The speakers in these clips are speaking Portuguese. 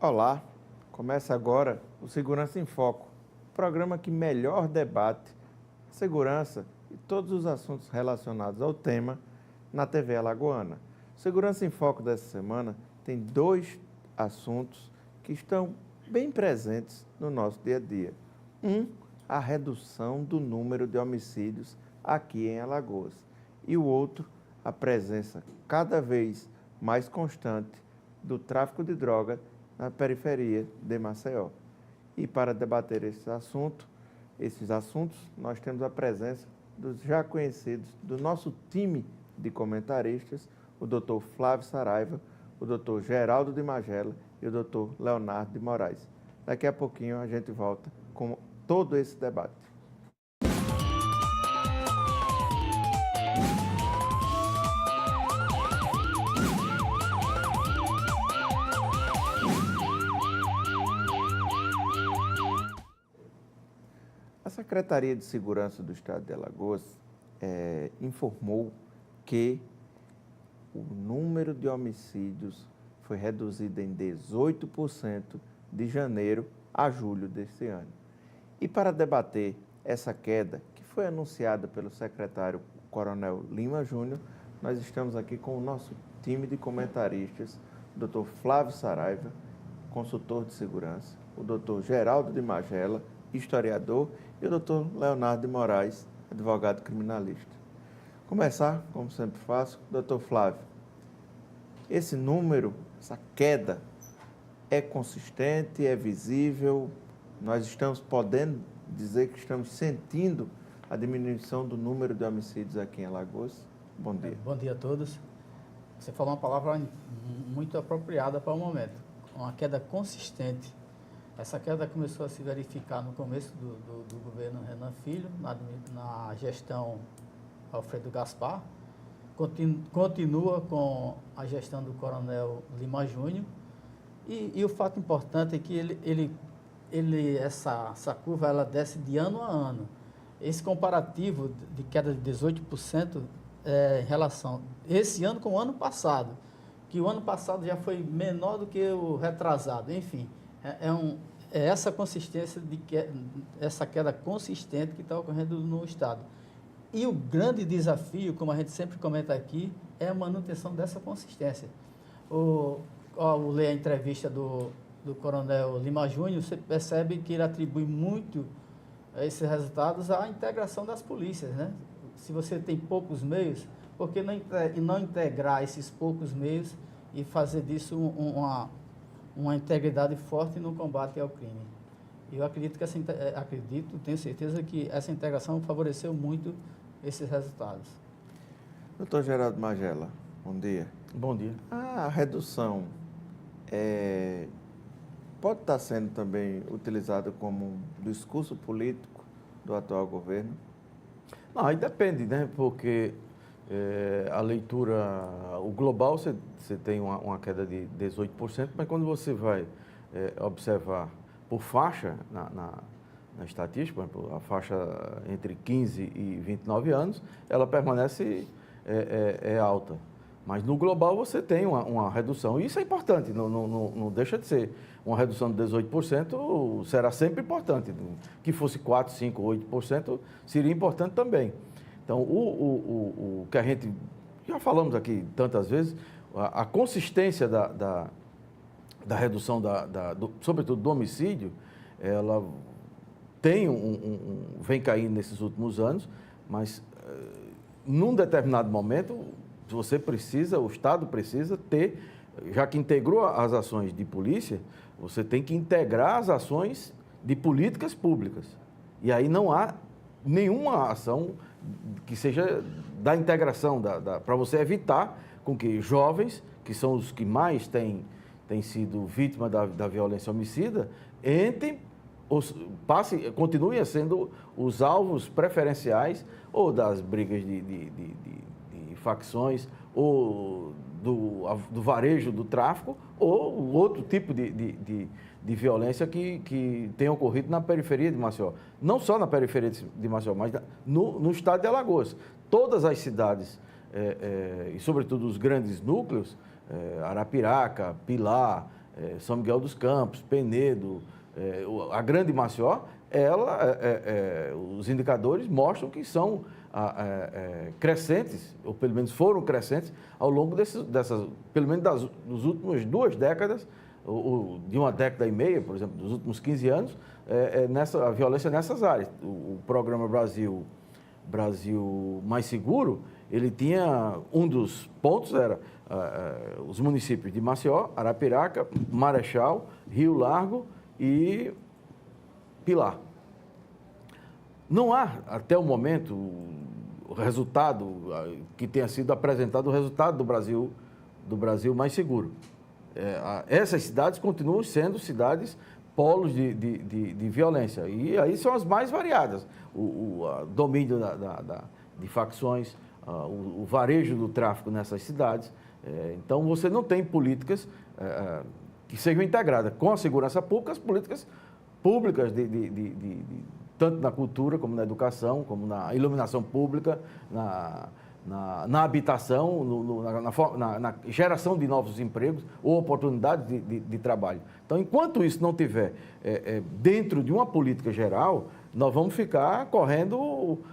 Olá, começa agora o Segurança em Foco, programa que melhor debate a segurança e todos os assuntos relacionados ao tema na TV Alagoana. O Segurança em Foco dessa semana tem dois assuntos que estão bem presentes no nosso dia a dia. A redução do número de homicídios aqui em Alagoas. E o outro, a presença cada vez mais constante do tráfico de droga na periferia de Maceió. E para debater esses assuntos, nós temos a presença dos já conhecidos do nosso time de comentaristas, o Dr. Flávio Saraiva, o Dr. Geraldo de Magela e o Dr. Leonardo de Moraes. Daqui a pouquinho a gente volta com todo esse debate. A Secretaria de Segurança do Estado de Alagoas informou que o número de homicídios foi reduzido em 18% de janeiro a julho deste ano. E para debater essa queda, que foi anunciada pelo secretário Coronel Lima Júnior, nós estamos aqui com o nosso time de comentaristas, o Dr. Flávio Saraiva, consultor de segurança, o Dr. Geraldo de Magela, historiador, e o Dr. Leonardo de Moraes, advogado criminalista. Começar, como sempre faço, Dr. Flávio. Esse número, essa queda, é consistente, é visível? Nós estamos podendo dizer que estamos sentindo a diminuição do número de homicídios aqui em Alagoas? Bom dia. Bom dia a todos. Você falou uma palavra muito apropriada para o momento, uma queda consistente. Essa queda começou a se verificar no começo do governo Renan Filho, na gestão Alfredo Gaspar, continua com a gestão do Coronel Lima Júnior, e o fato importante é que essa curva ela desce de ano a ano. Esse comparativo de queda de 18% em relação esse ano com o ano passado, que o ano passado já foi menor do que o retrasado, enfim. É essa consistência, essa queda consistente que está ocorrendo no Estado. E o grande desafio, como a gente sempre comenta aqui, é a manutenção dessa consistência. Ao ler a entrevista do Coronel Lima Júnior, você percebe que ele atribui muito esses resultados à integração das polícias, né? Se você tem poucos meios, por que não integrar esses poucos meios e fazer disso uma integridade forte no combate ao crime? Eu acredito tenho certeza que essa integração favoreceu muito esses resultados. Doutor Geraldo Magela, bom dia. Bom dia. A redução pode estar sendo também utilizada como um discurso político do atual governo? Não, aí depende, né? Porque a leitura, o global, você tem uma queda de 18%, mas quando você vai observar por faixa na estatística, por exemplo, a faixa entre 15 e 29 anos, ela permanece alta. Mas no global você tem uma redução, e isso é importante, não deixa de ser. Uma redução de 18% será sempre importante. Que fosse 4%, 5%, 8% seria importante também. Então, o que a gente já falamos aqui tantas vezes, a consistência da redução, sobretudo do homicídio, ela vem caindo nesses últimos anos, mas num determinado momento, o Estado precisa ter, já que integrou as ações de polícia, você tem que integrar as ações de políticas públicas. E aí não há nenhuma ação que seja da integração, para você evitar com que jovens, que são os que mais têm sido vítimas da violência homicida, continuem sendo os alvos preferenciais ou das brigas de facções, ou do varejo do tráfico, ou outro tipo de violência que tem ocorrido na periferia de Maceió. Não só na periferia de Maceió, mas no estado de Alagoas. Todas as cidades, e sobretudo os grandes núcleos, Arapiraca, Pilar, São Miguel dos Campos, Penedo, a Grande Maceió, os indicadores mostram que são crescentes, ou pelo menos foram crescentes, ao longo pelo menos das últimas 2 décadas, de 1 década e meia, por exemplo, dos últimos 15 anos, a violência nessas áreas. O programa Brasil Mais Seguro, ele tinha, um dos pontos era os municípios de Maceió, Arapiraca, Marechal, Rio Largo e Pilar. Não há, até o momento, o resultado que tenha sido apresentado, o resultado do Brasil Mais Seguro. Essas cidades continuam sendo cidades polos de violência. E aí são as mais variadas. O domínio de facções, o varejo do tráfico nessas cidades. Então, você não tem políticas que sejam integradas com a segurança pública, as políticas públicas tanto na cultura, como na educação, como na iluminação pública, na habitação, na geração de novos empregos ou oportunidades de trabalho. Então, enquanto isso não tiver dentro de uma política geral, nós vamos ficar correndo o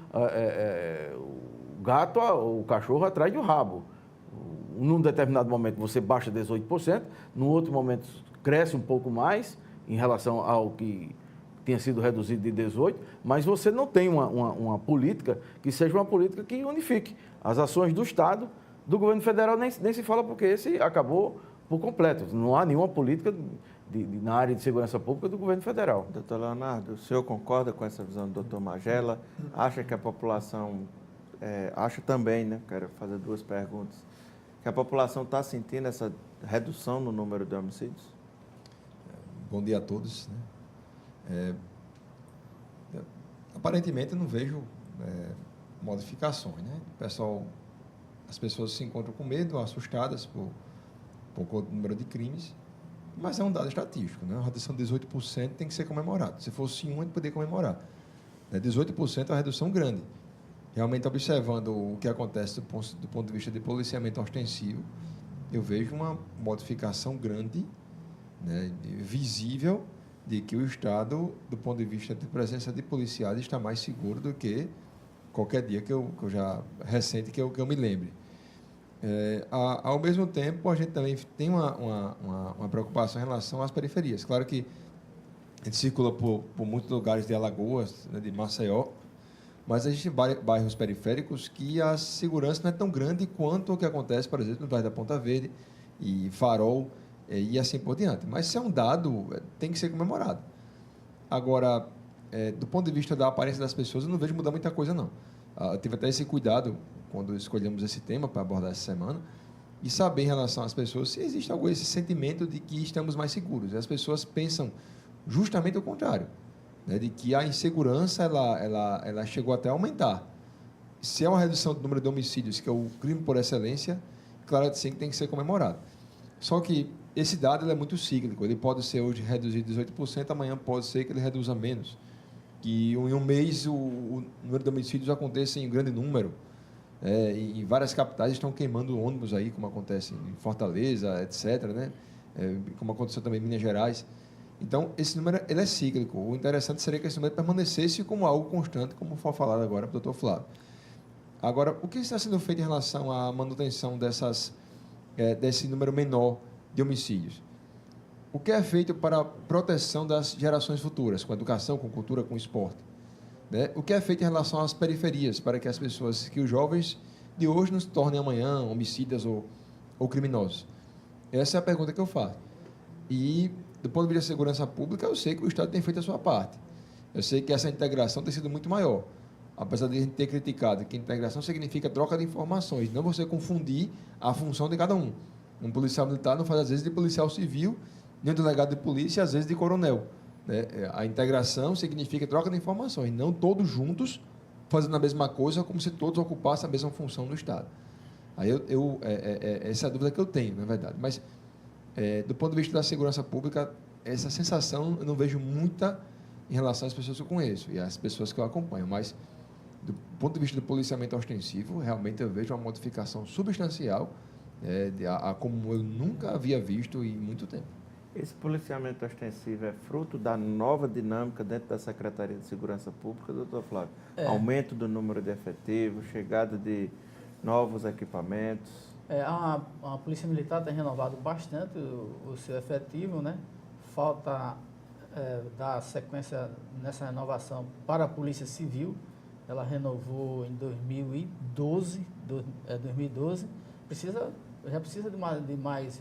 gato, o cachorro atrás do rabo. Num determinado momento você baixa 18%, num outro momento cresce um pouco mais em relação ao que tinha sido reduzido de 18%, mas você não tem uma política que seja uma política que unifique as ações do Estado, do governo federal, nem se fala porque esse acabou por completo. Não há nenhuma política na área de segurança pública do governo federal. Doutor Leonardo, o senhor concorda com essa visão do doutor Magela? Acha que a população, acha também, né? Quero fazer 2 perguntas. Que a população está sentindo essa redução no número de homicídios? Bom dia a todos. Aparentemente, eu não vejo modificações, né? As pessoas se encontram com medo, assustadas por o número de crimes, mas é um dado estatístico, né? A redução de 18% tem que ser comemorado. Se fosse 1, a gente poderia comemorar. 18% é uma redução grande. Realmente, observando o que acontece do ponto de vista de policiamento ostensivo, eu vejo uma modificação grande, né, visível, de que o Estado, do ponto de vista de presença de policiais, está mais seguro do que qualquer dia que eu me lembre. Ao mesmo tempo, a gente também tem uma preocupação em relação às periferias. Claro que a gente circula por muitos lugares de Alagoas, né, de Maceió, mas existem bairros periféricos que a segurança não é tão grande quanto o que acontece, por exemplo, no bairro da Ponta Verde e Farol, e assim por diante. Mas se é um dado, tem que ser comemorado. Agora, do ponto de vista da aparência das pessoas, eu não vejo mudar muita coisa, não. Eu tive até esse cuidado quando escolhemos esse tema para abordar essa semana, e saber em relação às pessoas se existe esse sentimento de que estamos mais seguros. E as pessoas pensam justamente o contrário, né, de que a insegurança ela chegou até a aumentar. Se é uma redução do número de homicídios, que é o crime por excelência, claro que sim, tem que ser comemorado. Só que esse dado é muito cíclico. Ele pode ser hoje reduzido 18%, amanhã pode ser que ele reduza menos. Que em um mês o número de homicídios aconteça em grande número. Em várias capitais estão queimando ônibus aí, como acontece em Fortaleza, etc., né? Como aconteceu também em Minas Gerais. Então, esse número ele é cíclico. O interessante seria que esse número permanecesse como algo constante, como foi falado agora pelo doutor Flávio. Agora, o que está sendo feito em relação à manutenção desse número menor de homicídios? O que é feito para a proteção das gerações futuras, com educação, com cultura, com esporte? Né? O que é feito em relação às periferias, para que os jovens de hoje não se tornem amanhã homicidas ou criminosos? Essa é a pergunta que eu faço. E, do ponto de vista da segurança pública, eu sei que o Estado tem feito a sua parte. Eu sei que essa integração tem sido muito maior. Apesar de a gente ter criticado que integração significa troca de informações, não você confundir a função de cada um. Um policial militar não faz, às vezes, de policial civil, nem um delegado de polícia, às vezes, de coronel. Né? A integração significa troca de informações, não todos juntos fazendo a mesma coisa, como se todos ocupassem a mesma função no Estado. Aí essa é a dúvida que eu tenho, na verdade. Mas, do ponto de vista da segurança pública, essa sensação eu não vejo muita em relação às pessoas que eu conheço e às pessoas que eu acompanho. Mas, do ponto de vista do policiamento ostensivo, realmente eu vejo uma modificação substancial, como eu nunca havia visto em muito tempo. Esse policiamento ostensivo é fruto da nova dinâmica dentro da Secretaria de Segurança Pública, doutor Flávio? Aumento do número de efetivos, chegada de novos equipamentos? A Polícia Militar tem renovado bastante o seu efetivo, né? Falta dar sequência nessa renovação para a Polícia Civil. Ela renovou em 2012, já precisa de mais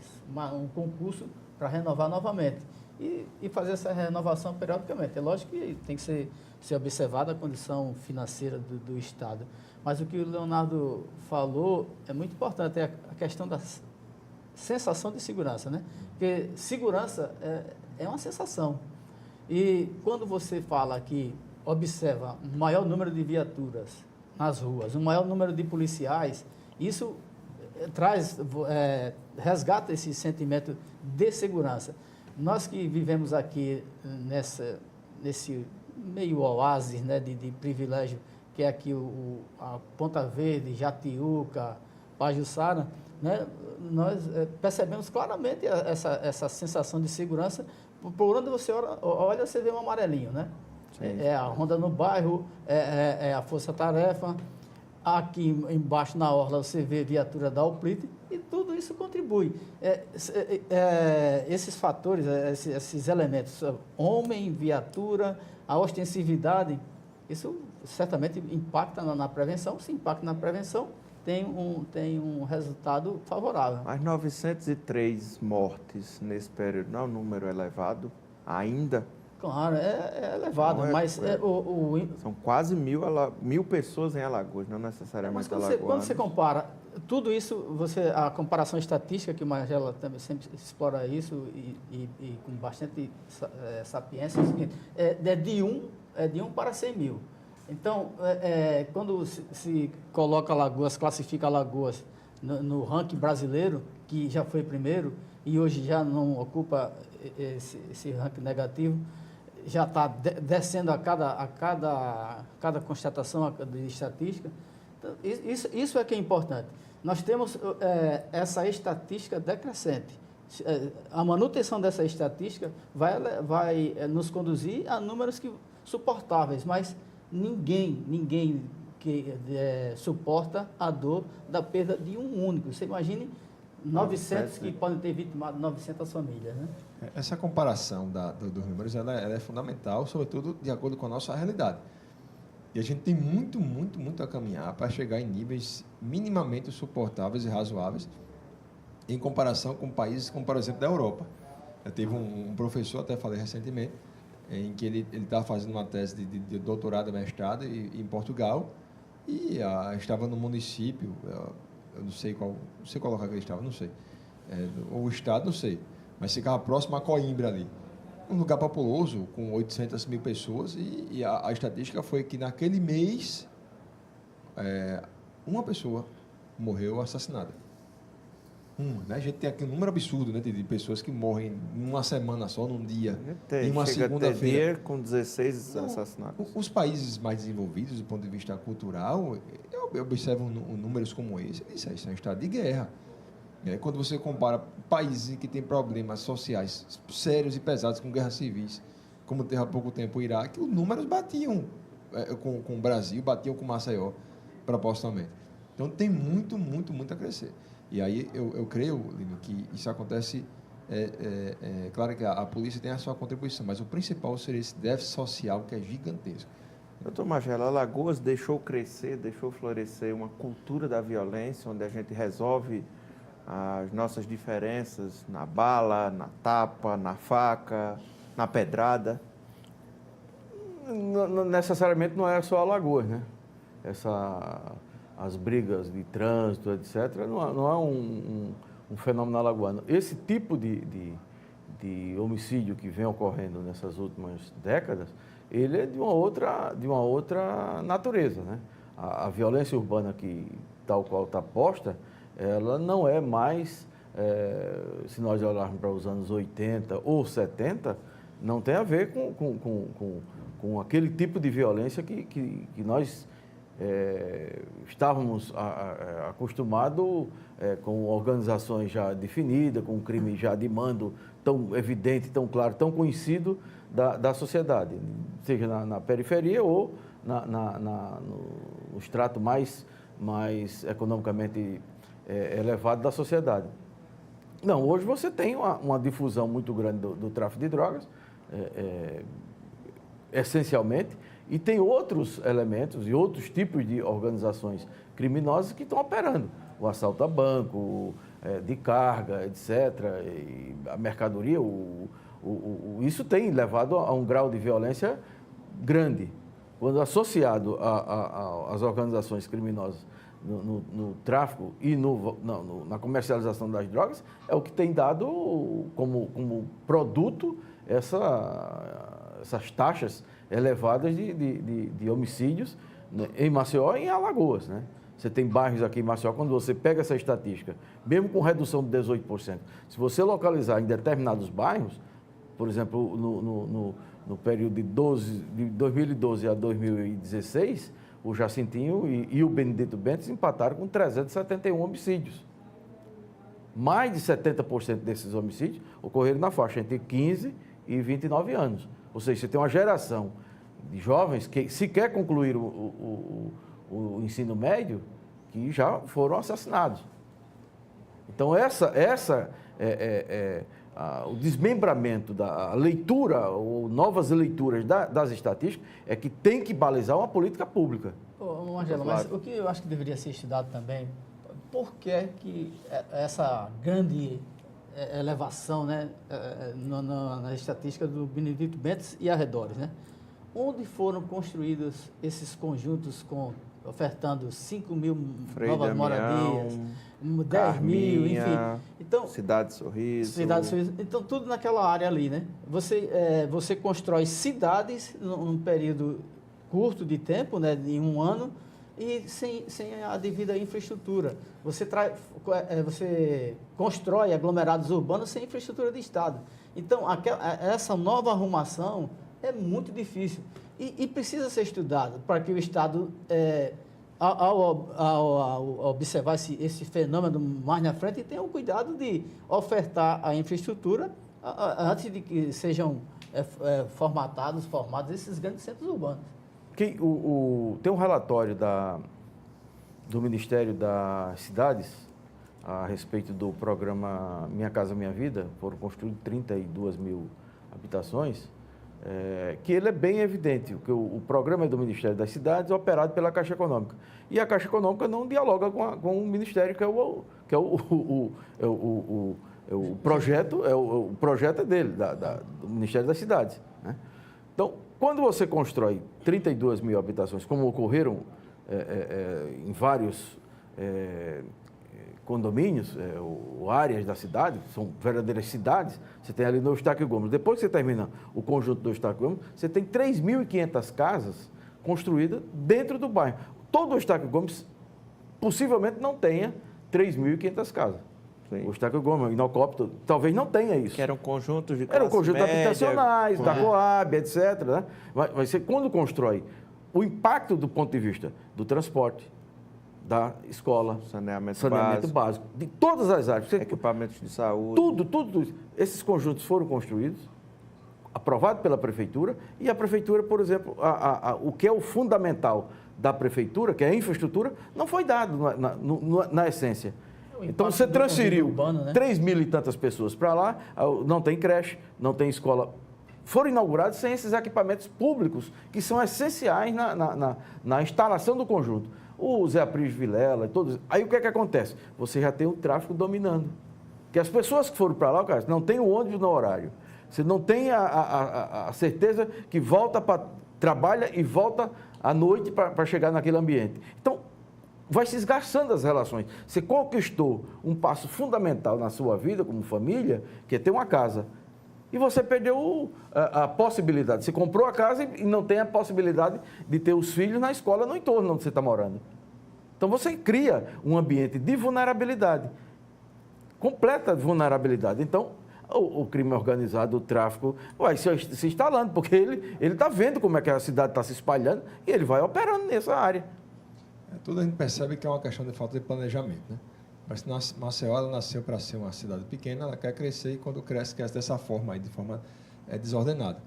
um concurso para renovar novamente e fazer essa renovação periodicamente. É lógico que tem que ser observada a condição financeira do Estado, mas o que o Leonardo falou é muito importante, é a questão da sensação de segurança, né? Porque segurança é uma sensação. E quando você fala que observa um maior número de viaturas nas ruas, um maior número de policiais, isso resgata esse sentimento de segurança. Nós que vivemos aqui nesse meio oásis, né, de privilégio, que é aqui a Ponta Verde, Jatiuca, Pajuçara, né, nós percebemos claramente essa sensação de segurança. Por onde você olha, você vê um amarelinho, né? É a Ronda no Bairro, é a Força Tarefa. Aqui embaixo na orla você vê viatura da UPLIT e tudo isso contribui. Esses fatores, esses elementos, homem, viatura, a ostensividade, isso certamente impacta na prevenção. Se impacta na prevenção, tem um resultado favorável. Mas 903 mortes nesse período não é um número elevado ainda? Claro, é elevado, mas... São quase 1.000 pessoas em Alagoas, não necessariamente Alagoas. Quando você compara, tudo isso, a comparação estatística, que o Magela também sempre explora isso e com bastante sapiência, é o seguinte, é de 1 para 100 mil. Então, quando se coloca Alagoas, classifica Alagoas no ranking brasileiro, que já foi primeiro e hoje já não ocupa esse ranking negativo, já está descendo a cada constatação de estatística. Então, isso é que é importante. Nós temos essa estatística decrescente. A manutenção dessa estatística vai nos conduzir a números suportáveis, mas ninguém que suporta a dor da perda de um único. Você imagine 900 que podem ter vitimado 900 famílias, né? Essa comparação dos números ela é fundamental, sobretudo de acordo com a nossa realidade. E a gente tem muito a caminhar para chegar em níveis minimamente suportáveis e razoáveis em comparação com países como, por exemplo, da Europa. Eu tive um professor, até falei recentemente, em que ele estava fazendo uma tese de doutorado, mestrado em Portugal e estava no município, eu não sei qual local que ele estava, não sei, ou o estado, não sei, mas ficava próximo a Coimbra ali. Um lugar populoso, com 800 mil pessoas, e a estatística foi que naquele mês, uma pessoa morreu assassinada. Né? A gente tem aqui um número absurdo, né, de pessoas que morrem numa semana só, num dia, em uma segunda-feira. Com 16 assassinatos. Os países mais desenvolvidos, do ponto de vista cultural, observam números como esse, isso é um estado de guerra. Quando você compara países que têm problemas sociais sérios e pesados com guerras civis, como teve há pouco tempo o Iraque, os números batiam com o Brasil, batiam com Maceió, proporcionalmente. Então, tem muito a crescer. E aí, eu creio, Lino, que isso acontece... claro que a polícia tem a sua contribuição, mas o principal seria esse déficit social que é gigantesco. Doutor Magela, Alagoas deixou crescer, deixou florescer uma cultura da violência, onde a gente resolve as nossas diferenças na bala, na tapa, na faca, na pedrada. Não, necessariamente não é só Alagoas, né? As brigas de trânsito, etc., não é um fenômeno alagoano. Esse tipo de homicídio que vem ocorrendo nessas últimas décadas, ele é de uma outra natureza, né? A violência urbana tal qual está posta, ela não é mais, se nós olharmos para os anos 80 ou 70, não tem a ver com aquele tipo de violência que nós estávamos acostumados com organizações já definidas, com crime já de mando tão evidente, tão claro, tão conhecido da sociedade, seja na periferia ou no extrato mais economicamente elevado da sociedade. Não, hoje você tem uma difusão muito grande do tráfico de drogas, essencialmente, e tem outros elementos e outros tipos de organizações criminosas que estão operando. O assalto a banco, de carga, etc., e a mercadoria, isso tem levado a um grau de violência grande. Quando associado às organizações criminosas no tráfico e na comercialização das drogas, é o que tem dado como produto essas taxas elevadas de homicídios, né, em Maceió e em Alagoas, né? Você tem bairros aqui em Maceió, quando você pega essa estatística, mesmo com redução de 18%, se você localizar em determinados bairros, por exemplo, no período de 2012 a 2016, o Jacintinho e o Benedito Bentes empataram com 371 homicídios. Mais de 70% desses homicídios ocorreram na faixa entre 15 e 29 anos. Ou seja, você tem uma geração de jovens que sequer concluíram o ensino médio que já foram assassinados. Então, o desmembramento da leitura ou novas leituras das estatísticas é que tem que balizar uma política pública. Ô, Angela, mas o que eu acho que deveria ser estudado também, por que essa grande elevação, né, na estatística do Benedito Bentes e arredores, né? Onde foram construídos esses conjuntos ofertando 5 mil novas moradias, 10 mil, enfim. Então, Cidade Sorriso. Então, tudo naquela área ali, né? Você constrói cidades num período curto de tempo, né, em um ano, e sem a devida infraestrutura. Você constrói aglomerados urbanos sem infraestrutura de Estado. Então, essa nova arrumação é muito difícil e precisa ser estudado para que o Estado, ao observar esse fenômeno mais na frente, tenha o cuidado de ofertar a infraestrutura antes de que sejam formados esses grandes centros urbanos. Tem um relatório do Ministério das Cidades a respeito do programa Minha Casa Minha Vida. Foram construídas 32 mil habitações, que ele é bem evidente, que o programa é do Ministério das Cidades, operado pela Caixa Econômica. E a Caixa Econômica não dialoga com o Ministério, que é o projeto, o projeto é dele, do Ministério das Cidades, né? Então, quando você constrói 32 mil habitações, como ocorreram em vários condomínios, ou áreas da cidade, são verdadeiras cidades, você tem ali no Eustáquio Gomes. Depois que você termina o conjunto do Eustáquio Gomes, você tem 3.500 casas construídas dentro do bairro. Todo o Eustáquio Gomes possivelmente não tenha 3.500 casas. Sim. O Eustáquio Gomes, o Inocópio, talvez não tenha isso. Que eram conjuntos de Era um conjunto média, habitacionais, da Coab, etc. Né? Mas você, quando constrói, o impacto do ponto de vista do transporte, da escola, saneamento básico, de todas as áreas. Equipamentos de saúde. Tudo. Esses conjuntos foram construídos, aprovados pela Prefeitura, e a Prefeitura, por exemplo, o que é o fundamental da Prefeitura, que é a infraestrutura, não foi dado na essência. Então, você transferiu urbano, né? 3 mil e tantas pessoas para lá, não tem creche, não tem escola. Foram inaugurados sem esses equipamentos públicos, que são essenciais na instalação do conjunto. O Zé Aprígio Vilela, todos. Aí o que é que acontece? Você já tem o tráfego dominando. Que as pessoas que foram para lá, cara, não tem o ônibus no horário. Você não tem a certeza que trabalha e volta à noite para chegar naquele ambiente. Então, vai se esgarçando as relações. Você conquistou um passo fundamental na sua vida como família, que é ter uma casa. E você perdeu a possibilidade. Você comprou a casa e não tem a possibilidade de ter os filhos na escola no entorno onde você está morando. Então, você cria um ambiente de vulnerabilidade, completa vulnerabilidade. Então, o crime organizado, o tráfico, vai se instalando, porque ele está vendo como é que a cidade está se espalhando e ele vai operando nessa área. Tudo a gente percebe que é uma questão de falta de planejamento, né? Mas Maceió, ela nasceu para ser uma cidade pequena, ela quer crescer e quando cresce dessa forma, aí, de forma desordenada.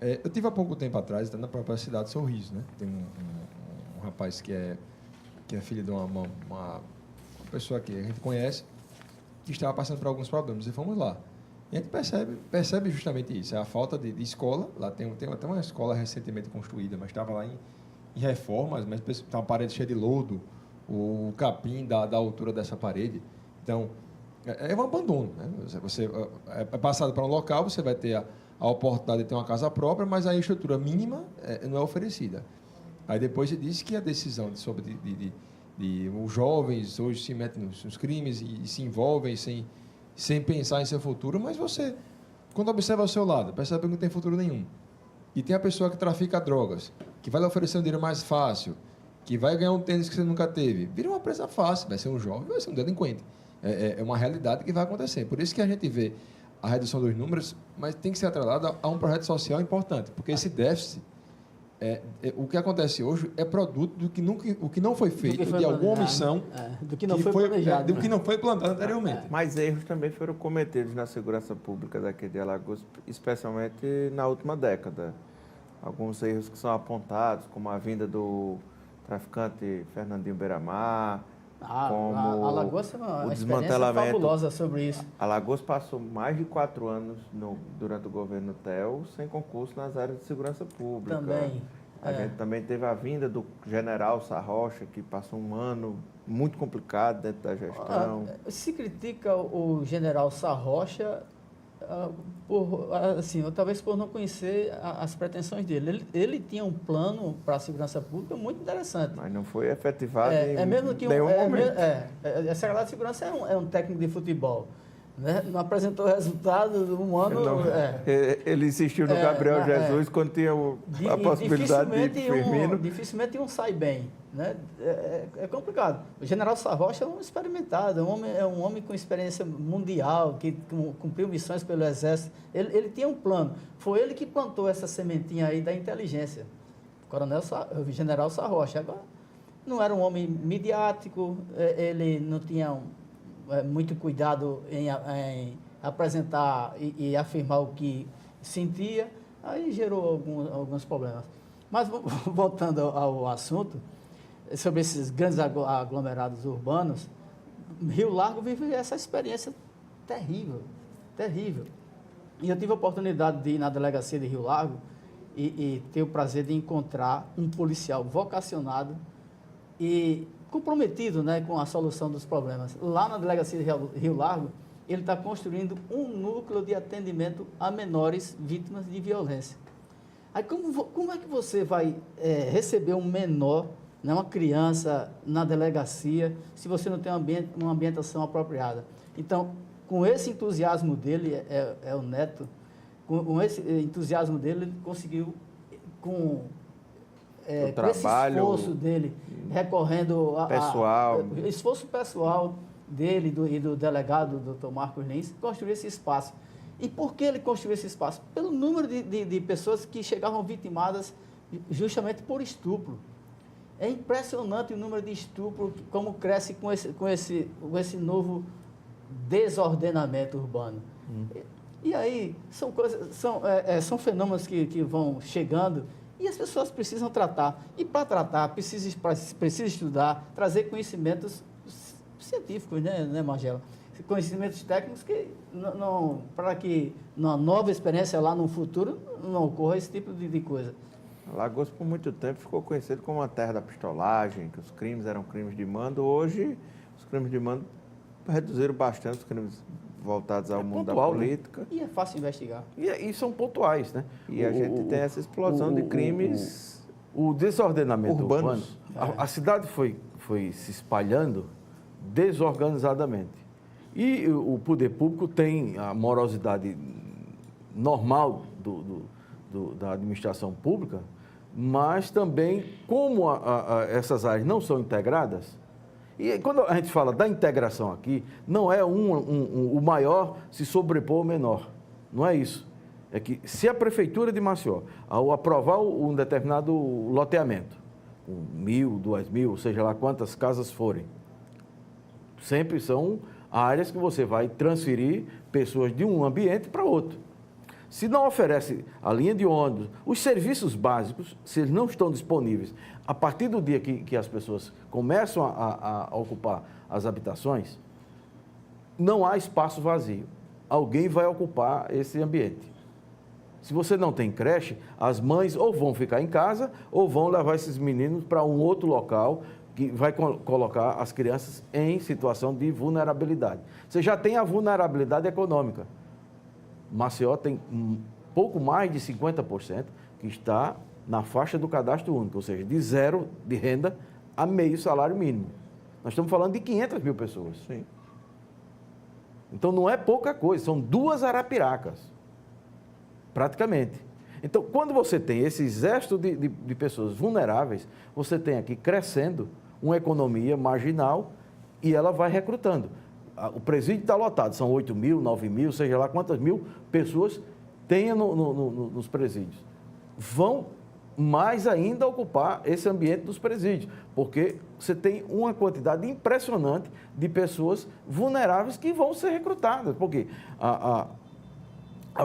Eu tive há pouco tempo atrás, na própria cidade de Sorriso, né? Tem um rapaz que é filho de uma pessoa que a gente conhece, que estava passando por alguns problemas, e fomos lá. E a gente percebe justamente isso, é a falta de escola. Lá tem até uma escola recentemente construída, mas estava lá em reformas, mas está uma parede cheia de lodo, o capim da altura dessa parede. Então, é um abandono, né? Você é passado para um local, você vai ter a oportunidade de ter uma casa própria, mas a estrutura mínima não é oferecida. Aí depois se diz que a decisão sobre os jovens hoje se metem nos crimes e se envolvem sem pensar em seu futuro, mas você, quando observa ao seu lado, percebe que não tem futuro nenhum. E tem a pessoa que trafica drogas, que vai lhe oferecer um dinheiro mais fácil, que vai ganhar um tênis que você nunca teve. Vira uma presa fácil, vai ser um jovem, vai ser um delinquente. É uma realidade que vai acontecer. Por isso que a gente vê a redução dos números, mas tem que ser atrelada a um projeto social importante, porque esse déficit, o que acontece hoje é produto do que não foi feito, de alguma omissão, do que não foi planejado. Do que não foi plantado anteriormente. Mas erros também foram cometidos na segurança pública daqui de Alagoas, especialmente na última década. Alguns erros que são apontados, como a vinda do traficante Fernandinho Beiramar, como a Alagoas tem uma o experiência desmantelamento. fabulosa sobre isso. Alagoas passou mais de 4 anos durante o governo TEL sem concurso nas áreas de segurança pública. Também. A gente também teve a vinda do general Sarrocha, que passou um ano muito complicado dentro da gestão. Se critica o general Sarrocha, talvez por não conhecer as pretensões dele. Ele tinha um plano para a segurança pública muito interessante. Mas não foi efetivado mesmo que nenhum momento. A Secretaria de Segurança é um técnico de futebol. Né? Não apresentou resultado de um ano. Ele insistiu no Gabriel Jesus quando tinha a possibilidade de Firmino. Dificilmente um sai bem. Né? É complicado. O general Sarrocha é um experimentado, é um homem com experiência mundial, que cumpriu missões pelo Exército. Ele tinha um plano. Foi ele que plantou essa sementinha aí da inteligência. O general Sarrocha. Agora, não era um homem midiático, ele não tinha muito cuidado em apresentar e afirmar o que sentia, aí gerou alguns problemas. Mas, voltando ao assunto, sobre esses grandes aglomerados urbanos, Rio Largo vive essa experiência terrível, terrível. E eu tive a oportunidade de ir na delegacia de Rio Largo e ter o prazer de encontrar um policial vocacionado e comprometido, né, com a solução dos problemas. Lá na delegacia de Rio Largo, ele está construindo um núcleo de atendimento a menores vítimas de violência. Aí como é que você vai receber um menor, né, uma criança na delegacia, se você não tem uma ambientação apropriada? Então, com esse entusiasmo dele, o Neto, com esse entusiasmo dele, ele conseguiu, com esse esforço dele, recorrendo esforço pessoal dele e do delegado, Dr. Marcos Lins, construir esse espaço. E por que ele construiu esse espaço? Pelo número de pessoas que chegavam vitimadas justamente por estupro. É impressionante o número de estupro, como cresce com esse novo desordenamento urbano. E aí, são fenômenos que vão chegando e as pessoas precisam tratar. E para tratar, precisa estudar, trazer conhecimentos científicos, né, Margela? Conhecimentos técnicos para que numa nova experiência lá no futuro não ocorra esse tipo de coisa. Alagoas, por muito tempo, ficou conhecido como a terra da pistolagem, que os crimes eram crimes de mando. Hoje, os crimes de mando reduziram bastante, os crimes voltados ao mundo pontual, da política. Né? E é fácil investigar. E são pontuais, né? E a gente tem essa explosão de crimes o desordenamento urbanos. Urbano, a cidade foi se espalhando desorganizadamente. E o poder público tem a morosidade normal da administração pública, mas também, como essas áreas não são integradas, e quando a gente fala da integração aqui, não é o maior se sobrepor ao menor, não é isso. É que se a Prefeitura de Maceió, ao aprovar um determinado loteamento, 1.000, 2.000, seja lá quantas casas forem, Sempre são áreas que você vai transferir pessoas de um ambiente para outro. Se não oferece a linha de ônibus, os serviços básicos, se eles não estão disponíveis, a partir do dia que as pessoas começam a ocupar as habitações, não há espaço vazio. Alguém vai ocupar esse ambiente. Se você não tem creche, as mães ou vão ficar em casa ou vão levar esses meninos para um outro local que vai colocar as crianças em situação de vulnerabilidade. Você já tem a vulnerabilidade econômica. Maceió tem pouco mais de 50% que está na faixa do cadastro único, ou seja, de zero de renda a meio salário mínimo. Nós estamos falando de 500 mil pessoas. Sim. Então não é pouca coisa, são 2 Arapiracas, praticamente. Então, quando você tem esse exército de pessoas vulneráveis, você tem aqui crescendo uma economia marginal e ela vai recrutando. O presídio está lotado, são 8 mil, 9 mil, seja lá quantas mil pessoas tenha nos presídios. Vão mais ainda ocupar esse ambiente dos presídios, porque você tem uma quantidade impressionante de pessoas vulneráveis que vão ser recrutadas. Porque a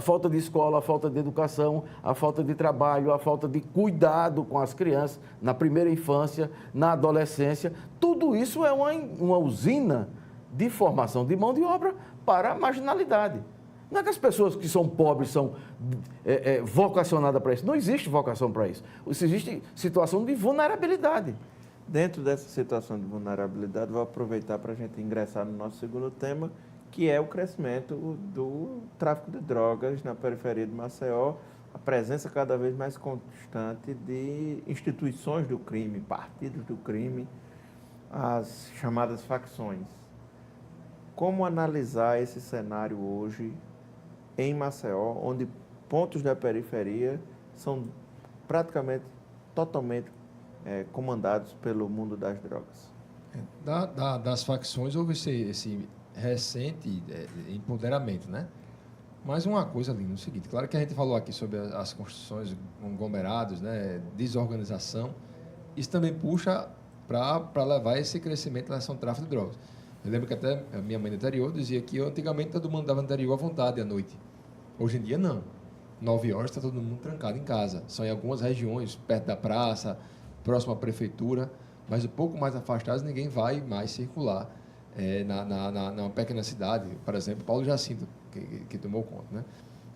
falta de escola, a falta de educação, a falta de trabalho, a falta de cuidado com as crianças na primeira infância, na adolescência, tudo isso é uma usina de formação de mão de obra para a marginalidade. Não é que as pessoas que são pobres são vocacionadas para isso. Não existe vocação para isso. Existe situação de vulnerabilidade. Dentro dessa situação de vulnerabilidade, vou aproveitar para a gente ingressar no nosso segundo tema, que é o crescimento do tráfico de drogas na periferia de Maceió, a presença cada vez mais constante de instituições do crime, partidos do crime, as chamadas facções. Como analisar esse cenário hoje em Maceió, onde pontos da periferia são praticamente totalmente comandados pelo mundo das drogas? Das facções houve esse recente empoderamento, né? Mas uma coisa ali no seguinte, claro que a gente falou aqui sobre as construções, conglomerados, né, desorganização, isso também puxa para levar esse crescimento em relação ao tráfico de drogas. Eu lembro que até a minha mãe do interior dizia que antigamente todo mundo andava no interior à vontade à noite. Hoje em dia não. 9 horas está todo mundo trancado em casa. São em algumas regiões, perto da praça, próximo à prefeitura, mas um pouco mais afastados ninguém vai mais circular na pequena cidade, por exemplo, Paulo Jacinto, que tomou conta, né?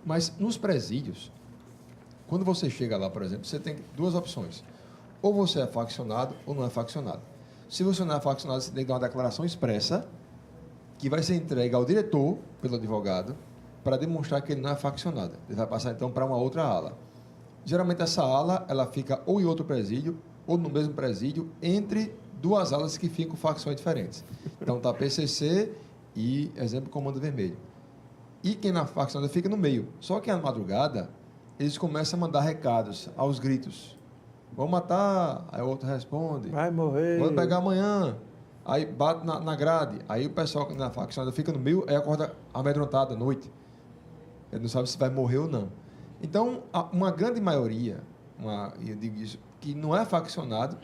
Mas nos presídios, quando você chega lá, por exemplo, você tem 2 opções. Ou você é faccionado ou não é faccionado. Se você não é faccionado, você tem que dar uma declaração expressa que vai ser entregue ao diretor, pelo advogado, para demonstrar que ele não é faccionado. Ele vai passar, então, para uma outra ala. Geralmente, essa ala ela fica ou em outro presídio, ou no mesmo presídio, entre 2 alas que ficam facções diferentes. Então, está PCC e, exemplo, Comando Vermelho. E quem na facção fica no meio. Só que, à madrugada, eles começam a mandar recados aos gritos. Vão matar, aí o outro responde. Vai morrer. Vou pegar amanhã. Aí bate na grade. Aí o pessoal que na facção fica no meio, aí acorda amedrontado à noite. Ele não sabe se vai morrer ou não. Então, uma grande maioria, eu digo isso, que não é faccionado,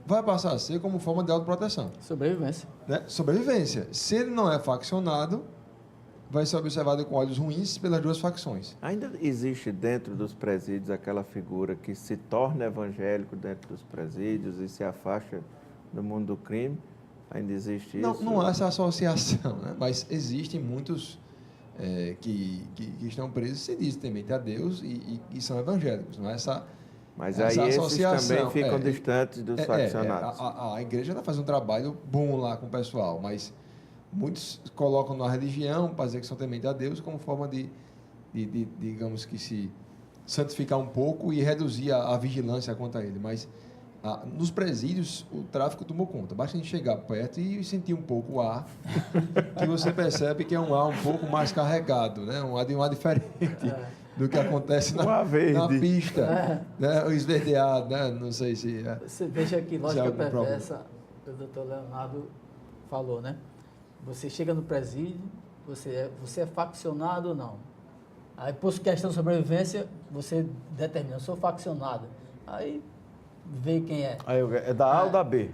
vai passar a ser como forma de autoproteção. Sobrevivência. Né? Sobrevivência. Se ele não é faccionado, vai ser observado com olhos ruins pelas 2 facções. Ainda existe dentro dos presídios aquela figura que se torna evangélico dentro dos presídios e se afasta do mundo do crime? Ainda existe isso? Não há essa associação, né? Mas existem muitos que estão presos e se dizem temente a Deus e são evangélicos. Não é essa Mas essa aí esses associação, também ficam distantes dos faccionados. A igreja está fazendo um trabalho bom lá com o pessoal, mas muitos colocam na religião para dizer que são temente a Deus como forma de digamos que se santificar um pouco e reduzir a vigilância contra ele. Mas nos presídios o tráfico tomou conta. Basta a gente chegar perto e sentir um pouco o ar, que você percebe que é um ar um pouco mais carregado, né? Um ar diferente do que acontece na pista, né? O esverdeado, né? Não sei se... Você veja que lógica perversa, o doutor Leonardo falou, né? Você chega no presídio, você é faccionado ou não? Aí, por questão de sobrevivência, você determina, eu sou faccionado. Aí, vê quem é. Aí é da A ou da B?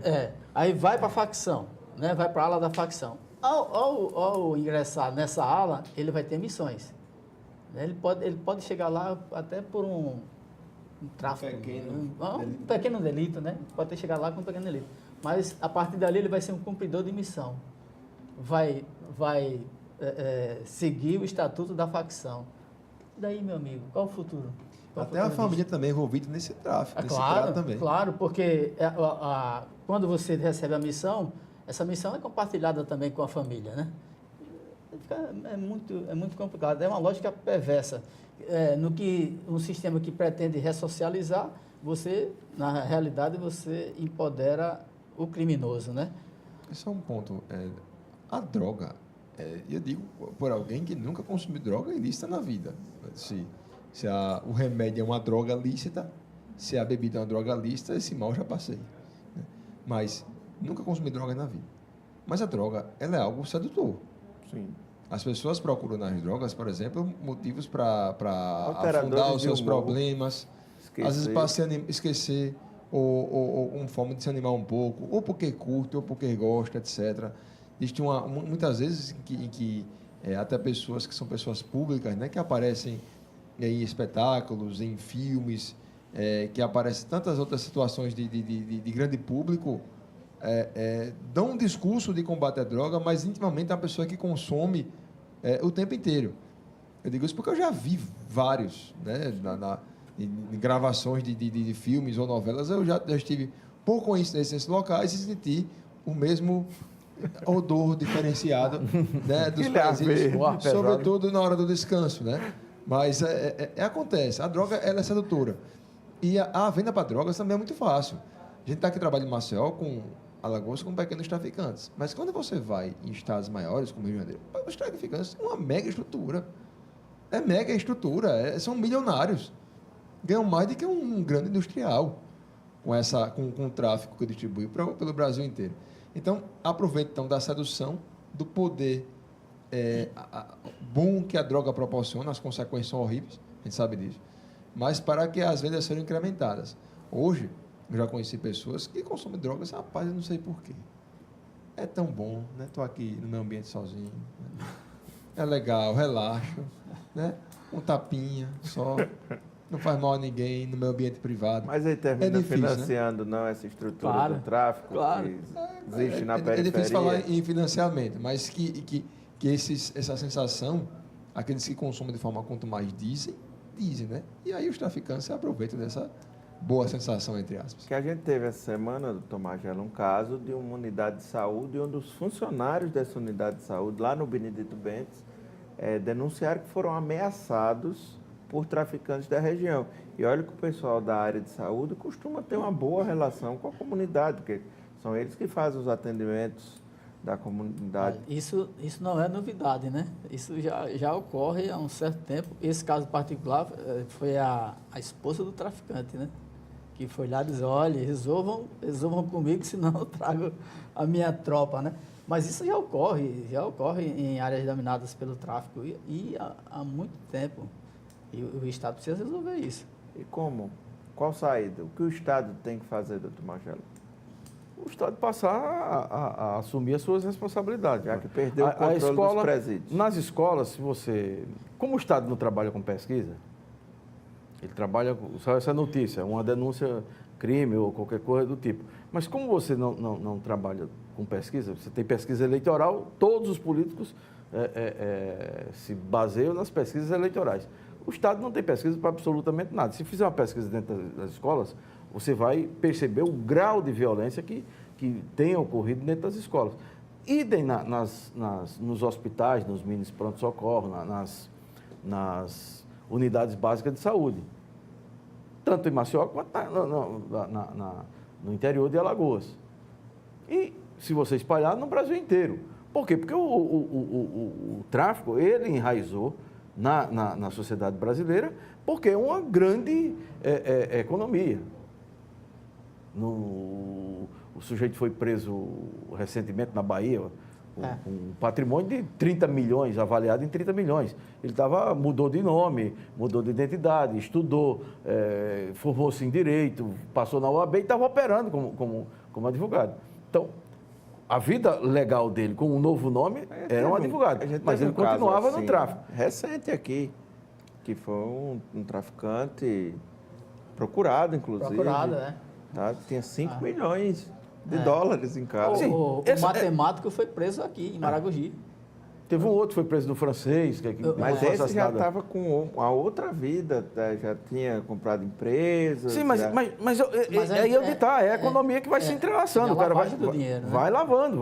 Aí vai para a facção, né? Vai para a ala da facção. Ao ingressar nessa ala, ele vai ter missões. Né? Ele pode chegar lá até por um tráfico, um pequeno delito, né? Pode chegar lá com um pequeno delito. Mas, a partir dali, ele vai ser um cumpridor de missão. Vai seguir o estatuto da facção. E daí, meu amigo, qual o futuro? Até a família também envolvida nesse tráfico, nesse trato também. Claro, porque quando você recebe a missão, essa missão é compartilhada também com a família, né? É muito complicado. É uma lógica perversa. Um sistema que pretende ressocializar, na realidade, você empodera o criminoso, né? Esse é um ponto. A droga, eu digo por alguém que nunca consumiu droga ilícita na vida. Se o remédio é uma droga lícita, se a bebida é uma droga lícita, esse mal já passei. Né? Mas nunca consumi droga na vida. Mas a droga, ela é algo sedutor. Sim. As pessoas procuram nas drogas, por exemplo, motivos para afundar os seus problemas, às vezes para esquecer, ou com fome de se animar um pouco, ou porque curte, ou porque gosta, etc. Existe muitas vezes em que até pessoas que são pessoas públicas, né, que aparecem em espetáculos, em filmes, que aparecem em tantas outras situações de grande público, dão um discurso de combate à droga, mas intimamente é uma pessoa que consome o tempo inteiro. Eu digo isso porque eu já vi vários, né, em gravações de filmes ou novelas, eu já estive por coincidência nesses locais e senti o mesmo odor diferenciado, né, dos presídios, sobretudo na hora do descanso, né? Mas acontece, a droga ela é sedutora. E a venda para drogas também é muito fácil. A gente está aqui trabalhando em Maceió com Alagoas com pequenos traficantes. Mas quando você vai em estados maiores, como o Rio de Janeiro, os traficantes têm uma mega estrutura. É mega estrutura, são milionários. Ganham mais do que um grande industrial com o tráfico que distribui pelo Brasil inteiro. Então, aproveita então, da sedução, do poder bom que a droga proporciona, as consequências são horríveis, a gente sabe disso, mas para que as vendas sejam incrementadas. Hoje, eu já conheci pessoas que consomem drogas, rapaz, eu não sei porquê. É tão bom, né? Estou aqui no meu ambiente sozinho, né? É legal, relaxo, né? Um tapinha só, não faz mal a ninguém no meu ambiente privado. Mas aí termina difícil, financiando, né? Não, essa estrutura do tráfico que existe na periferia. É difícil falar em financiamento, mas que essa sensação, aqueles que consomem de forma quanto mais dizem, né? E aí os traficantes se aproveitam dessa boa sensação, entre aspas. Que a gente teve essa semana, doutor Magela, um caso de uma unidade de saúde, e um dos funcionários dessa unidade de saúde, lá no Benedito Bentes, denunciaram que foram ameaçados por traficantes da região. E olha que o pessoal da área de saúde costuma ter uma boa relação com a comunidade, porque são eles que fazem os atendimentos da comunidade. Isso não é novidade, né? Isso já ocorre há um certo tempo. Esse caso particular foi a esposa do traficante, né? Que foi lá e disse, olha, resolvam comigo, senão eu trago a minha tropa, né? Mas isso já ocorre em áreas dominadas pelo tráfico e há muito tempo. E o Estado precisa resolver isso. E como? Qual saída? O que o Estado tem que fazer, doutor Magela? O Estado passar a assumir as suas responsabilidades. Já que perdeu o controle dos presídios. Nas escolas, como o Estado não trabalha com pesquisa, ele trabalha, só essa notícia, uma denúncia, crime ou qualquer coisa do tipo. Mas como você não trabalha com pesquisa, você tem pesquisa eleitoral, todos os políticos se baseiam nas pesquisas eleitorais. O Estado não tem pesquisa para absolutamente nada. Se fizer uma pesquisa dentro das escolas, você vai perceber o grau de violência que tem ocorrido dentro das escolas. Idem nos hospitais, nos minis pronto-socorro, nas unidades básicas de saúde. Tanto em Maceió quanto no interior de Alagoas. E, se você espalhar, no Brasil inteiro. Por quê? Porque o tráfico, ele enraizou na sociedade brasileira, porque é uma grande economia. O sujeito foi preso recentemente na Bahia, com um patrimônio de 30 milhões, avaliado em 30 milhões. Ele mudou de nome, mudou de identidade, estudou, formou-se em Direito, passou na OAB e estava operando como advogado. Então, a vida legal dele com um novo nome era um advogado, mas ele continuava no tráfico. Recente aqui, que foi um traficante procurado, inclusive. Procurado, né? Tá? Tinha 5 milhões de dólares em casa. O matemático foi preso aqui, em Maragogi. Teve um outro que foi preso no francês. Mas esse já estava com a outra vida, tá? Já tinha comprado empresas. Sim, mas aí onde está, é a economia que vai se entrelaçando. O cara vai lavando.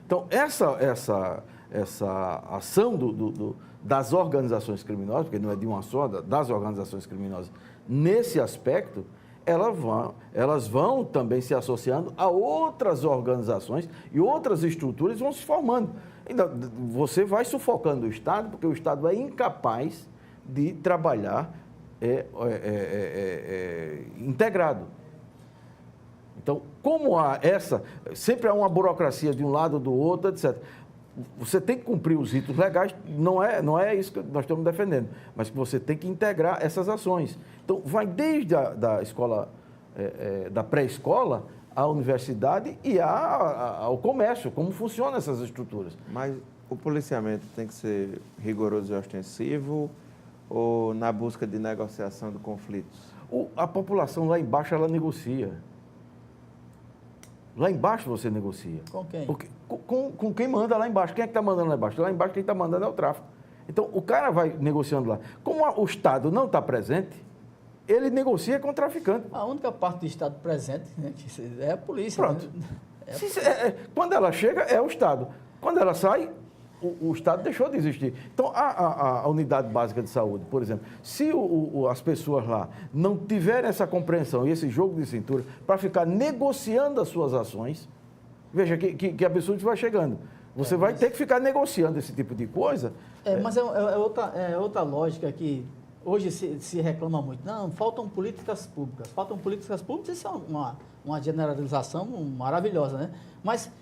Então, essa ação das organizações criminosas, porque não é de uma só, das organizações criminosas, nesse aspecto, elas vão também se associando a outras organizações e outras estruturas vão se formando. Você vai sufocando o Estado, porque o Estado é incapaz de trabalhar integrado. Então, como sempre há uma burocracia de um lado ou do outro, etc. Você tem que cumprir os ritos legais, não é isso que nós estamos defendendo, mas que você tem que integrar essas ações. Então, vai desde da escola, da pré-escola, à universidade e ao comércio, como funcionam essas estruturas. Mas o policiamento tem que ser rigoroso e ostensivo ou na busca de negociação de conflitos? A população lá embaixo, ela negocia. Lá embaixo você negocia. Com quem? Com quem manda lá embaixo. Quem é que está mandando lá embaixo? Lá embaixo quem está mandando é o tráfico. Então, o cara vai negociando lá. Como o Estado não está presente, ele negocia com o traficante. A única parte do Estado presente, né, é a polícia. Pronto. Né? Quando ela chega, é o Estado. Quando ela sai, o Estado deixou de existir. Então, a unidade básica de saúde, por exemplo, se as pessoas lá não tiverem essa compreensão e esse jogo de cintura para ficar negociando as suas ações, veja que absurdo vai chegando. Você vai ter que ficar negociando esse tipo de coisa. Mas é outra lógica que hoje se reclama muito. Não, faltam políticas públicas. Faltam políticas públicas, isso é uma generalização maravilhosa, né? Mas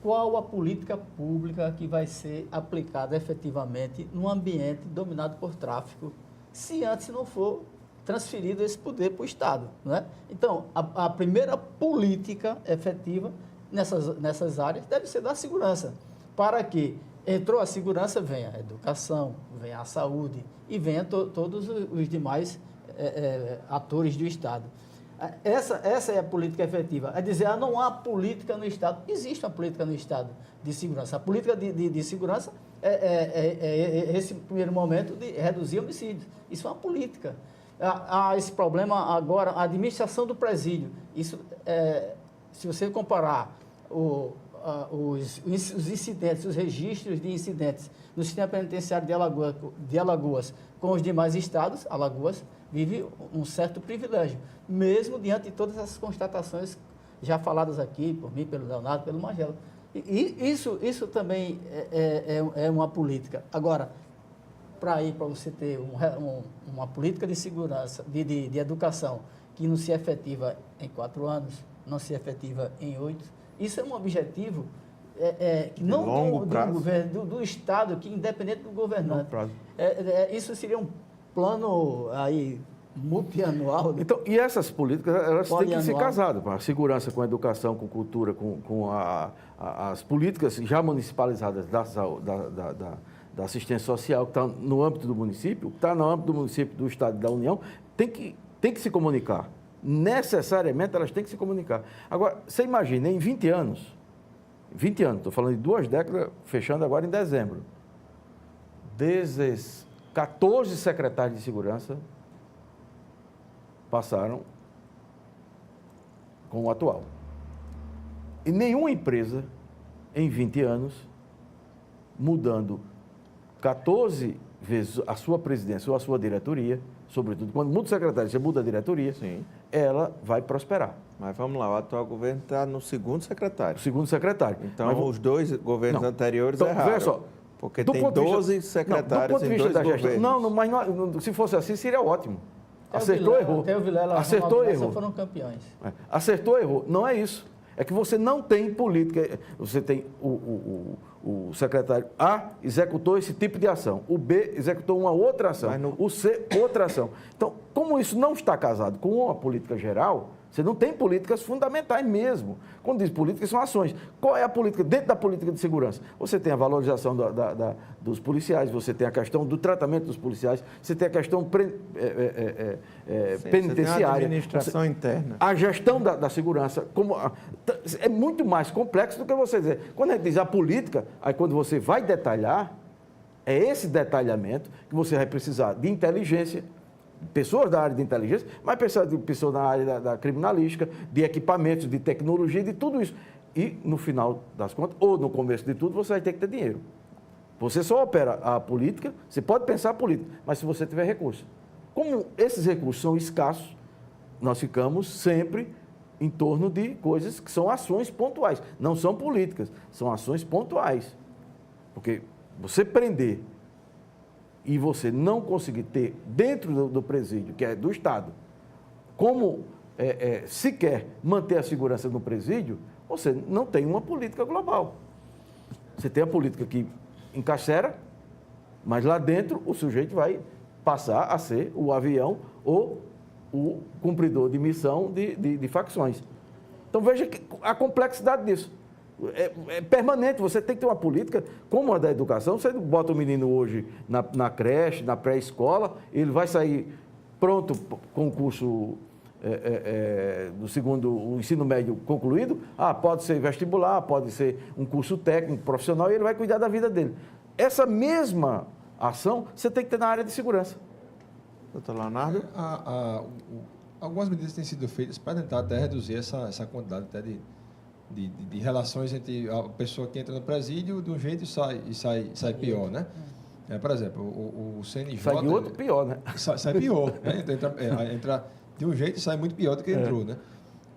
qual a política pública que vai ser aplicada efetivamente num ambiente dominado por tráfico, se antes não for transferido esse poder para o Estado, né? Então, a primeira política efetiva nessas áreas deve ser da segurança, para que entrou a segurança, venha a educação, venha a saúde e venha todos os demais atores do Estado. Essa é a política efetiva. É dizer, não há política no Estado. Existe uma política no Estado de segurança. A política de segurança é esse primeiro momento de reduzir homicídios. Isso é uma política. Há esse problema agora, a administração do presídio. Isso, se você comparar os incidentes, os registros de incidentes no sistema penitenciário de Alagoas com os demais estados, Alagoas vive um certo privilégio, mesmo diante de todas essas constatações já faladas aqui por mim, pelo Leonardo, pelo Magela. E isso também é uma política. Agora, para você ter uma política de segurança, de educação, que não se efetiva em 4 anos, não se efetiva em 8, isso é um objetivo que não do governo, do Estado, que independente do governante. Isso seria um plano aí multianual. Então, e essas políticas, elas têm que ser casadas, a segurança com a educação, com cultura, com as políticas já municipalizadas da assistência social, que está no âmbito do município, que está no âmbito do município, do Estado e da União, tem que se comunicar. Necessariamente elas têm que se comunicar. Agora, você imagina, em 20 anos, estou falando de 2 décadas, fechando agora em dezembro, 14 secretários de segurança passaram com o atual. E nenhuma empresa, em 20 anos, mudando 14 vezes a sua presidência ou a sua diretoria, sobretudo quando muda o secretário, você muda a diretoria, sim, ela vai prosperar. Mas vamos lá, o atual governo está no segundo secretário. O segundo secretário. Então, os 2 governos anteriores erraram. Veja só, porque tem 12 secretários em 2 governos. Não, se fosse assim, seria ótimo. Acertou, errou. Até o Vilela, acertou, errou. Foram campeões. Acertou, errou. Não é isso. É que você não tem política. Você tem o secretário A executou esse tipo de ação, o B executou uma outra ação, o C outra ação. Então, como isso não está casado com a política geral, Você não tem políticas fundamentais mesmo. Quando diz políticas, são ações. Qual é a política? Dentro da política de segurança, você tem a valorização dos policiais, você tem a questão do tratamento dos policiais, você tem a questão penitenciária. Você tem a administração interna. A gestão da segurança. É muito mais complexo do que você dizer. Quando a gente diz a política, aí quando você vai detalhar, é esse detalhamento que você vai precisar de inteligência, pessoas da área de inteligência, mas pessoas da área da criminalística, de equipamentos, de tecnologia, de tudo isso. E, no final das contas, ou no começo de tudo, você vai ter que ter dinheiro. Você só opera a política, você pode pensar a política, mas se você tiver recursos. Como esses recursos são escassos, nós ficamos sempre em torno de coisas que são ações pontuais. Não são políticas, são ações pontuais. Porque você prender e você não conseguir ter dentro do presídio, que é do Estado, como sequer manter a segurança no presídio, você não tem uma política global. Você tem a política que encarcera, mas lá dentro o sujeito vai passar a ser o avião ou o cumpridor de missão de facções. Então veja a complexidade disso. É permanente, você tem que ter uma política como a da educação. Você bota o menino hoje na creche, na pré-escola, ele vai sair pronto com o curso do segundo, o ensino médio concluído. Pode ser vestibular, pode ser um curso técnico, profissional, e ele vai cuidar da vida dele. Essa mesma ação você tem que ter na área de segurança. Doutor Leonardo? Algumas medidas têm sido feitas para tentar até reduzir essa quantidade até de relações entre a pessoa que entra no presídio de um jeito e sai pior, né? Por exemplo, o CNJ... Sai de outro pior, né? Sai pior, né? Entra de um jeito e sai muito pior do que entrou, né?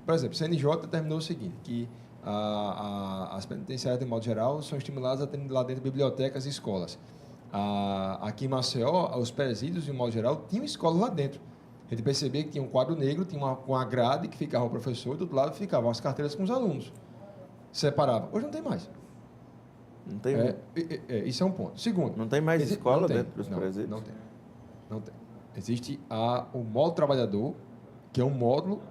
Por exemplo, o CNJ determinou o seguinte, que as penitenciárias, de modo geral, são estimuladas a ter lá dentro bibliotecas e escolas. Aqui em Maceió, os presídios, de modo geral, tinham escola lá dentro. A gente percebia que tinha um quadro negro, tinha uma grade que ficava o professor e do outro lado ficavam as carteiras com os alunos. Separava. Hoje não tem mais. Não tem. Isso é um ponto. Segundo. Não tem mais escola dentro dos presídios? Não tem. Existe o módulo trabalhador, que é um módulo,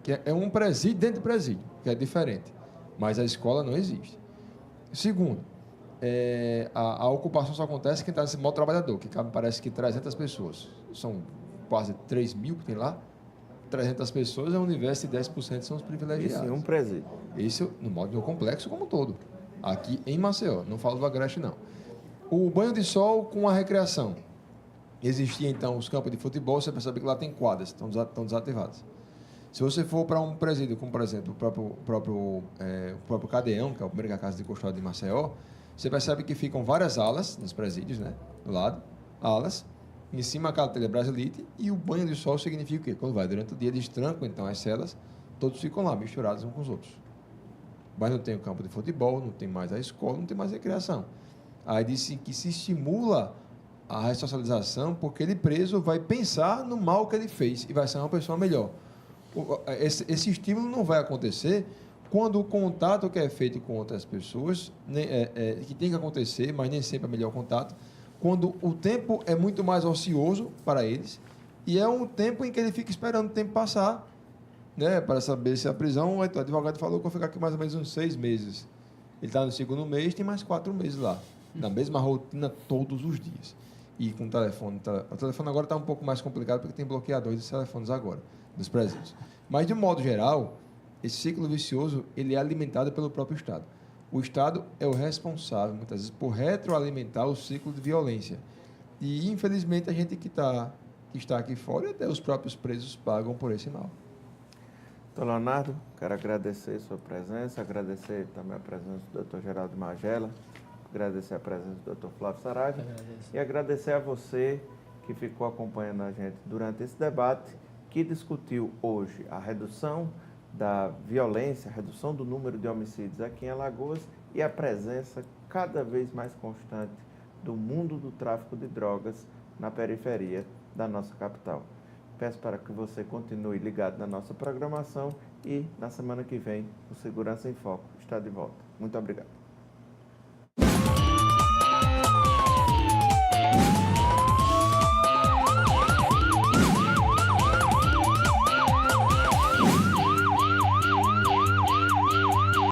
que é um presídio dentro do presídio, que é diferente. Mas a escola não existe. Segundo, a ocupação só acontece quem está nesse módulo trabalhador, que cabe, parece que 300 pessoas. São quase 3 mil que tem lá. 300 pessoas é um universo de 10% são os privilegiados. Isso em um presídio. Isso no módulo complexo como um todo. Aqui em Maceió, não falo do Agreste, não. O banho de sol com a recreação. Existia, então, os campos de futebol, você percebe que lá tem quadras, estão desativadas. Se você for para um presídio, como, por exemplo, o próprio Cadeão, que é a primeira casa de custódia de Maceió, você percebe que ficam várias alas nos presídios, né? Do lado, alas, em cima aquela telebrasilite, e o banho de sol significa o quê? Quando vai durante o dia, eles trancam, então, as celas, todos ficam lá, misturados uns com os outros. Mas não tem o campo de futebol, não tem mais a escola, não tem mais recreação. Aí disse que se estimula a ressocialização, porque ele preso vai pensar no mal que ele fez e vai ser uma pessoa melhor. Esse estímulo não vai acontecer quando o contato que é feito com outras pessoas, que tem que acontecer, mas nem sempre é melhor contato, quando o tempo é muito mais ocioso para eles e é um tempo em que ele fica esperando o tempo passar, né, para saber se a prisão... O advogado falou que eu vou ficar aqui mais ou menos uns 6 meses. Ele está no segundo mês, tem mais 4 meses lá, na mesma rotina todos os dias. E com o telefone... O telefone agora está um pouco mais complicado porque tem bloqueadores de telefones agora, dos presídios. Mas, de um modo geral, esse ciclo vicioso ele é alimentado pelo próprio Estado. O Estado é o responsável, muitas vezes, por retroalimentar o ciclo de violência. E, infelizmente, a gente que está aqui fora, até os próprios presos pagam por esse mal. Doutor Leonardo, quero agradecer sua presença, agradecer também a presença do Dr. Geraldo Magela, agradecer a presença do Dr. Flávio Saraiva e agradecer a você que ficou acompanhando a gente durante esse debate, que discutiu hoje a redução da violência, a redução do número de homicídios aqui em Alagoas e a presença cada vez mais constante do mundo do tráfico de drogas na periferia da nossa capital. Peço para que você continue ligado na nossa programação e na semana que vem o Segurança em Foco está de volta. Muito obrigado.